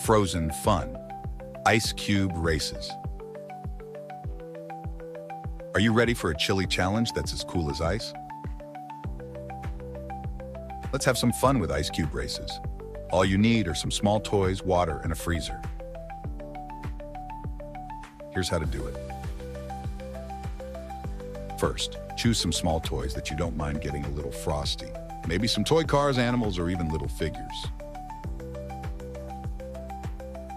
Frozen fun. Ice cube races. Are you ready for a chilly challenge that's as cool as ice? Let's have some fun with ice cube races. All you need are some small toys, water, and a freezer. Here's how to do it. First, choose some small toys that you don't mind getting a little frosty. Maybe some toy cars, animals, or even little figures.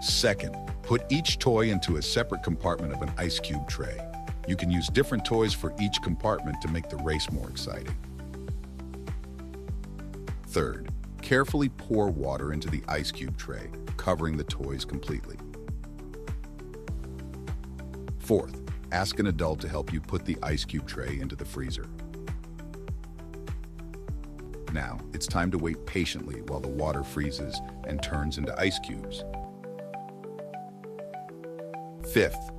Second, put each toy into a separate compartment of an ice cube tray. You can use different toys for each compartment to make the race more exciting. Third, carefully pour water into the ice cube tray, covering the toys completely. Fourth, ask an adult to help you put the ice cube tray into the freezer. Now, it's time to wait patiently while the water freezes and turns into ice cubes. Fifth,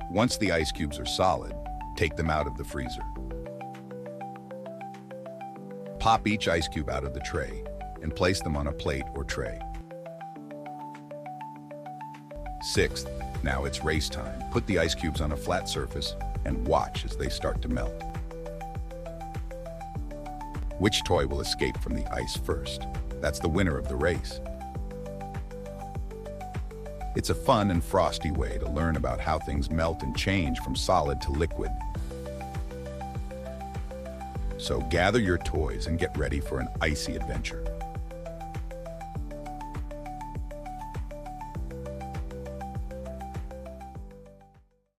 once the ice cubes are solid, take them out of the freezer. Pop each ice cube out of the tray and place them on a plate or tray. Sixth, now it's race time. Put the ice cubes on a flat surface and watch as they start to melt. Which toy will escape from the ice first? That's the winner of the race. It's a fun and frosty way to learn about how things melt and change from solid to liquid. So gather your toys and get ready for an icy adventure.